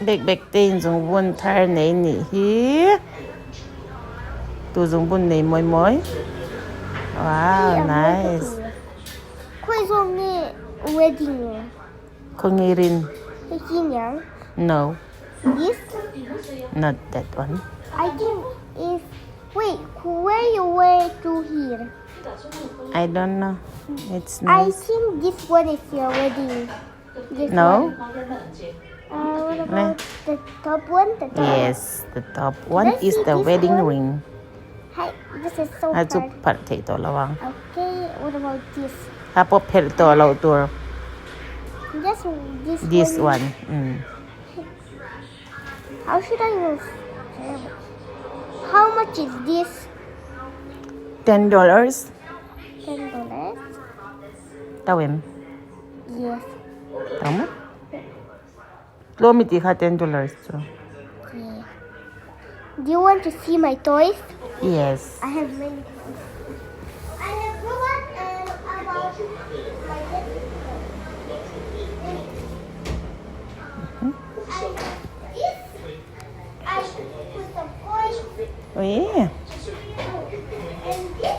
Beckbecktei zungbun thar nei ni hi tu zungbun nei moi. Wow, nice. Khoi zong ni wedding. Kongirin. Yang. No, This not that one. I think is wait, where you way to here? I don't know. It's I nice. think this one is your wedding. This No? one. What about the top one? The top Yes, the top one Let's is see the this wedding one. ring. Hi, this is so Azu hard. pat thei to lawang. Okay, what about this? Ha po phel to lo tur. This This one. How should I use? How much is this? $10. $10? Tawem. Yes. Tama? Lo mi ti ka $10 so. Yeah. Do you want to see my toys? Yes. I have many toys. I have one and about my head. I put some coins. Oh yeah. And this.